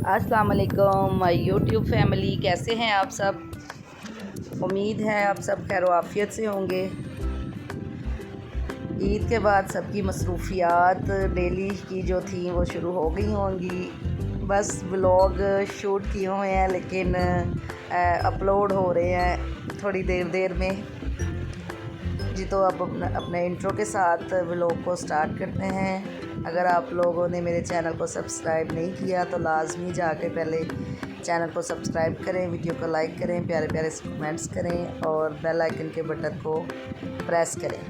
अस्सलाम वालेकुम YouTube family, कैसे हैं आप सब। उम्मीद है आप सब खैर आफियत से होंगे। ईद के बाद सबकी मसरूफियात डेली की जो थी वो शुरू हो गई होंगी। बस व्लॉग शूट किए हुए हैं लेकिन अपलोड हो रहे हैं थोड़ी देर में जी। तो अब अपने इंट्रो के साथ व्लॉग को स्टार्ट करते हैं। अगर आप लोगों ने मेरे चैनल को सब्सक्राइब नहीं किया तो लाजमी जाकर पहले चैनल को सब्सक्राइब करें, वीडियो को लाइक करें, प्यारे प्यारे कमेंट्स करें और बेल आइकन के बटन को प्रेस करें।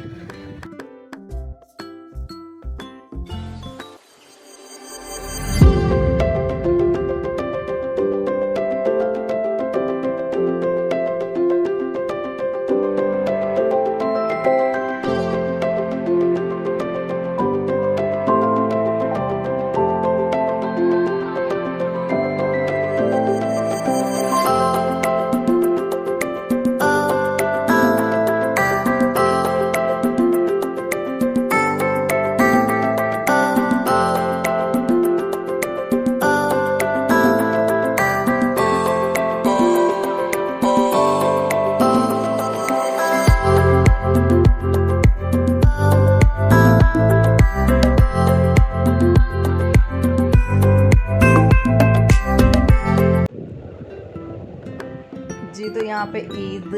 जी तो यहाँ पे ईद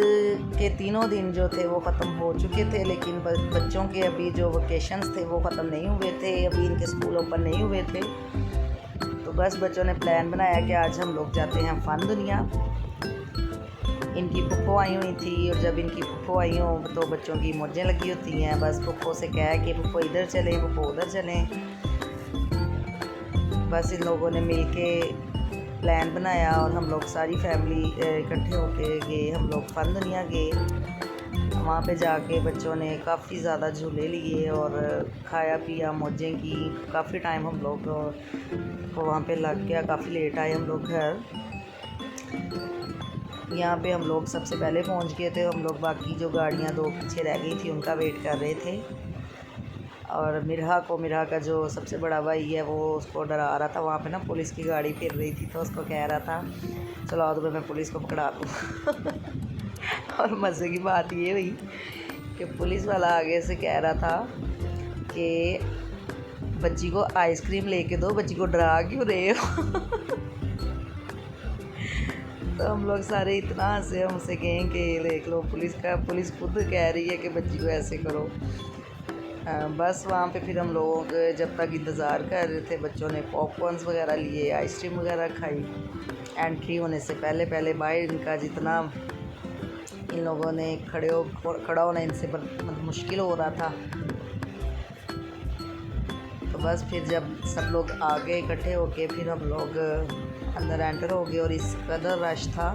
के तीनों दिन जो थे वो ख़त्म हो चुके थे, लेकिन बच्चों के अभी जो वेकेशंस थे वो ख़त्म नहीं हुए थे, अभी इनके स्कूल ओपन नहीं हुए थे। तो बस बच्चों ने प्लान बनाया कि आज हम लोग जाते हैं फ़न दुनिया। इनकी फुफ्फो आई हुई थी और जब इनकी फुफ्फो आई हो तो बच्चों की मौजें लगी होती हैं। बस फुफ्फो से कहा कि फुफ्फो इधर चलें, फुफ्फो उधर चलें। बस इन लोगों ने मिल के प्लान बनाया और हम लोग सारी फैमिली इकट्ठे होके गए। हम लोग फ़न दुनिया गए। वहाँ पे जाके बच्चों ने काफ़ी ज़्यादा झूले लिए और खाया पिया, मौजें की। काफ़ी टाइम हम लोग को वहाँ पे लग गया, काफ़ी लेट आए हम लोग घर। यहाँ पे हम लोग सबसे पहले पहुँच गए थे। हम लोग बाकी जो गाड़ियाँ दो पीछे रह गई थी उनका वेट कर रहे थे। और मिरहा का जो सबसे बड़ा भाई है वो उसको डरा रहा था। वहाँ पे ना पुलिस की गाड़ी फिर रही थी तो उसको कह रहा था चलो आओ तो मैं पुलिस को पकड़ा दूँ। और मज़े की बात ये हुई कि पुलिस वाला आगे से कह रहा था कि बच्ची को आइसक्रीम लेके दो, बच्ची को डरा क्यों रहे हो। तो हम लोग सारे इतना हंसे, हमसे कहें कि देख लो पुलिस खुद कह रही है कि बच्ची को ऐसे करो। बस वहाँ पे फिर हम लोग जब तक इंतज़ार कर रहे थे बच्चों ने पॉपकॉर्न्स वगैरह लिए, आइसक्रीम वगैरह खाई। एंट्री होने से पहले बाहर इनका जितना इन लोगों ने खड़ा होना इनसे मतलब मुश्किल हो रहा था। तो बस फिर जब सब लोग आगे इकट्ठे होके फिर हम लोग अंदर एंटर हो गए और इस कदर रश था।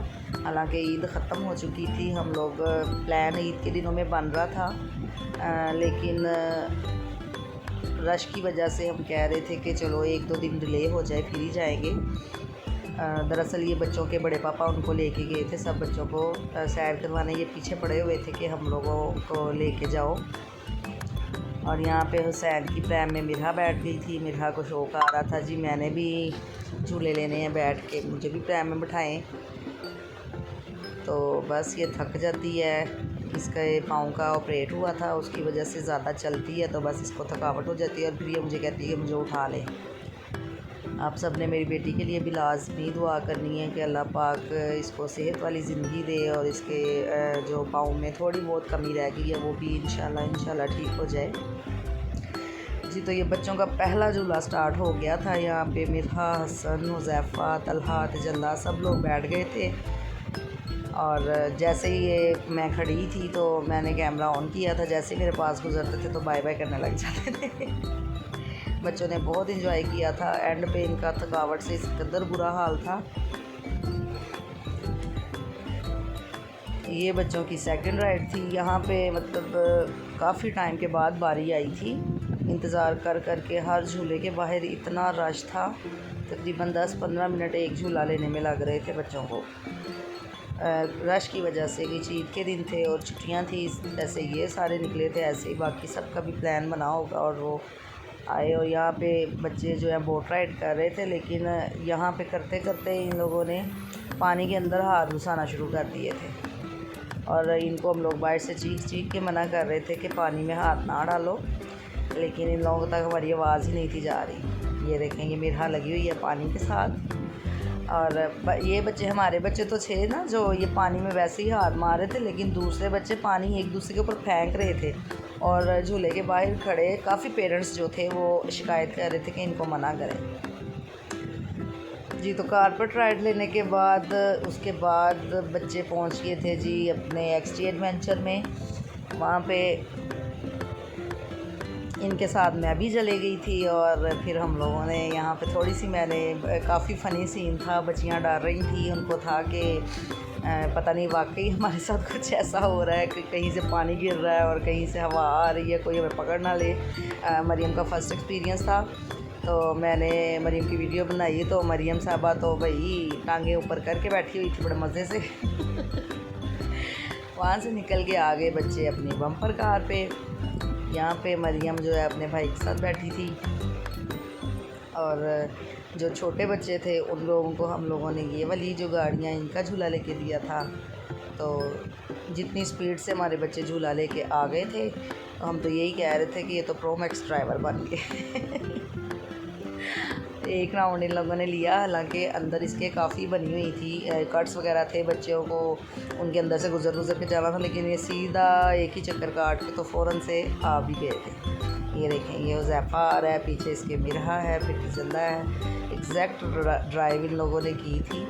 हालांकि ईद ख़त्म हो चुकी थी। हम लोग प्लान ईद के दिनों में बन रहा था लेकिन रश की वजह से हम कह रहे थे कि चलो 1-2 दिन डिले हो जाए फिर ही जाएंगे। दरअसल ये बच्चों के बड़े पापा उनको लेके गए थे, सब बच्चों को सैर करवाने। ये पीछे पड़े हुए थे कि हम लोगों को लेके जाओ। और यहाँ पे हुसैन की प्रैम में मिरहा बैठ गई थी। मिरहा को शौक़ आ रहा था जी मैंने भी झूले लेने हैं बैठ के, मुझे भी प्रैम में बिठाएं। तो बस ये थक जाती है, इसका पाँव का ऑपरेट हुआ था उसकी वजह से ज़्यादा चलती है तो बस इसको थकावट हो जाती है और फिर ये मुझे कहती है कि मुझे उठा ले। आप सब ने मेरी बेटी के लिए भी लाजमी दुआ करनी है कि अल्लाह पाक इसको सेहत वाली ज़िंदगी दे और इसके जो पाँव में थोड़ी बहुत कमी रह गई है वो भी इंशाल्लाह ठीक हो जाए जी। तो ये बच्चों का पहला झूला स्टार्ट हो गया था। यहाँ पे मिरहा, हसन, हुज़ैफ़ा, तलहा, तजल्ला सब लोग बैठ गए थे। और जैसे ही ये मैं खड़ी थी तो मैंने कैमरा ऑन किया था, जैसे मेरे पास गुजरते थे तो बाय बाय करने लग जाते थे। बच्चों ने बहुत एंजॉय किया था। एंड पे इनका थकावट से इस कदर बुरा हाल था। ये बच्चों की सेकंड राइड थी। यहाँ पे मतलब काफ़ी टाइम के बाद बारी आई थी। इंतज़ार कर के हर झूले के बाहर इतना रश था, तकरीबन 10-15 मिनट एक झूला लेने में लग रहे थे बच्चों को। रश की वजह से कि ईद के दिन थे और छुट्टियां थी, ऐसे ये सारे निकले थे, ऐसे ही बाकी सबका भी प्लान बना होगा और वो आए और यहाँ पे बच्चे जो है बोट राइड कर रहे थे, लेकिन यहाँ पे करते करते इन लोगों ने पानी के अंदर हाथ घुसाना शुरू कर दिए थे और इनको हम लोग बाहर से चीख चीख के मना कर रहे थे कि पानी में हाथ ना डालो, लेकिन इन लोगों तक हमारी आवाज़ ही नहीं थी जा रही। ये देखें, ये मिरहा लगी हुई है पानी के साथ। और ये बच्चे हमारे बच्चे तो थे ना जो ये पानी में वैसे ही हाथ मार रहे थे, लेकिन दूसरे बच्चे पानी एक दूसरे के ऊपर फेंक रहे थे और झूले के बाहर खड़े काफ़ी पेरेंट्स जो थे वो शिकायत कर रहे थे कि इनको मना करें जी। तो कारपेट राइड लेने के बाद उसके बाद बच्चे पहुंच गए थे जी अपने एक्सटी एडवेंचर में। वहाँ पे इनके साथ मैं भी चले गई थी और फिर हम लोगों ने यहाँ पे थोड़ी सी मैंने काफ़ी फ़नी सीन था, बच्चियाँ डर रही थी, उनको था कि पता नहीं वाकई हमारे साथ कुछ ऐसा हो रहा है कि कहीं से पानी गिर रहा है और कहीं से हवा आ रही है, कोई हमें पकड़ ना ले। मरियम का फ़र्स्ट एक्सपीरियंस था, तो मैंने मरियम की वीडियो बनाई। तो मरियम साहबा तो भाई टांगे ऊपर करके बैठी हुई थी बड़े मज़े से। वहाँ से निकल के आ गए बच्चे अपनी बम्पर कार पे। यहाँ पे मरियम जो है अपने भाई के साथ बैठी थी और जो छोटे बच्चे थे उन लोगों को हम लोगों ने ये वाली जो गाड़ियाँ इनका झूला लेके दिया था। तो जितनी स्पीड से हमारे बच्चे झूला लेके आ गए थे, तो हम तो यही कह रहे थे कि ये तो प्रो मैक्स ड्राइवर बन गए। एक राउंड इन लोगों ने लिया, हालांकि अंदर इसके काफ़ी बनी हुई थी, कट्स वगैरह थे, बच्चों को उनके अंदर से गुजर के जाना था, लेकिन ये सीधा एक ही चक्कर काट के तो फ़ौरन से आ भी गए थे। ये देखें, ये उज़ैफ़ा आ रहा है, पीछे इसके मिरहा है, फिर ज़िंदा है। एग्जैक्ट ड्राइव इन लोगों ने की थी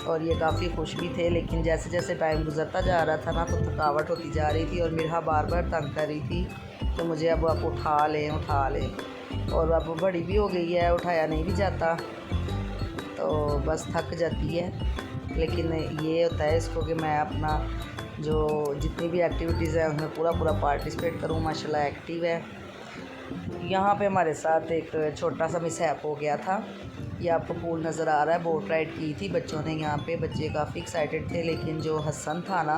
और ये काफ़ी खुश भी थे, लेकिन जैसे जैसे टाइम गुजरता जा रहा था ना तो थकावट होती जा रही थी और मिरहा बार बार तंग कर रही थी कि मुझे अब आप उठा लें, और अब बड़ी भी हो गई है, उठाया नहीं भी जाता, तो बस थक जाती है। लेकिन ये होता है इसको कि मैं अपना जो जितनी भी एक्टिविटीज़ है उसमें पूरा पार्टिसिपेट करूँ। माशाल्लाह एक्टिव है। यहाँ पे हमारे साथ एक छोटा सा मिसहैप हो गया था। ये आपको पूल नज़र आ रहा है, बोट राइड की थी बच्चों ने यहाँ पे। बच्चे काफ़ी एक्साइटेड थे, लेकिन जो हसन था ना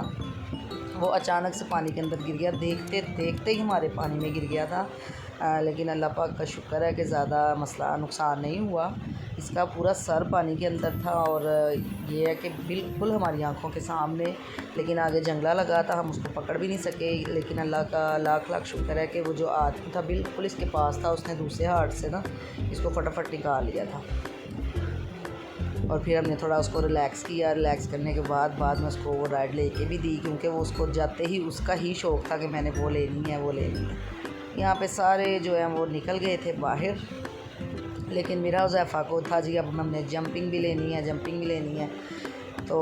वो अचानक से पानी के अंदर गिर गया, देखते देखते ही हमारे पानी में गिर गया था। लेकिन अल्लाह पाक का शुक्र है कि ज़्यादा मसला नुकसान नहीं हुआ। इसका पूरा सर पानी के अंदर था और ये है कि बिल्कुल हमारी आंखों के सामने, लेकिन आगे जंगला लगा था, हम उसको पकड़ भी नहीं सके। लेकिन अल्लाह का लाख लाख शुक्र है कि वो जो आदमी था बिल्कुल इसके पास था, उसने दूसरे हाथ से ना इसको फटाफट निकाल लिया था। और फिर हमने थोड़ा उसको रिलैक्स किया। रिलैक्स करने के बाद में उसको वो राइड लेके भी दी, क्योंकि वो उसको जाते ही उसका ही शौक़ था कि मैंने वो लेनी है। यहाँ पे सारे जो हैं वो निकल गए थे बाहर, लेकिन मेरा उज़ैफ़ा को था जी अब हमने जंपिंग भी लेनी है। तो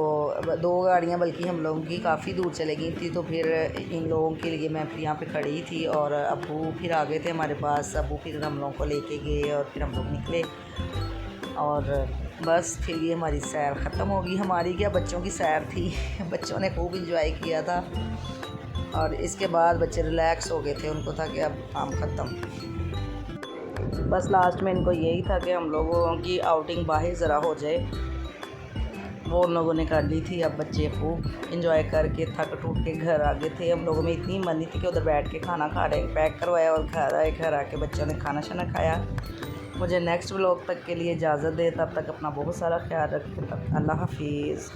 2 गाड़ियाँ बल्कि हम लोगों की काफ़ी दूर चले गई थी, तो फिर इन लोगों के लिए मैं फिर यहाँ पे खड़ी थी और अब्बू फिर आ गए थे हमारे पास। अब्बू फिर हम लोगों को लेके गए और फिर हम लोग निकले और बस फिर ये हमारी सैर ख़त्म होगी। हमारी क्या, बच्चों की सैर थी। बच्चों ने खूब इंजॉय किया था और इसके बाद बच्चे रिलैक्स हो गए थे, उनको था कि अब काम ख़त्म। बस लास्ट में इनको यही था कि हम लोगों की आउटिंग बाहर ज़रा हो जाए, वो उन लोगों ने कर ली थी। अब बच्चे खूब इंजॉय करके थक टूट के घर आ गए थे। हम लोगों में इतनी मनी थी कि उधर बैठ के खाना खा रहे, पैक करवाया और घर आके बच्चों ने खाना शाना खाया। मुझे नेक्स्ट व्लॉग तक के लिए इजाज़त दे, तब तक अपना बहुत सारा ख्याल रखें। अल्लाह हाफिज़।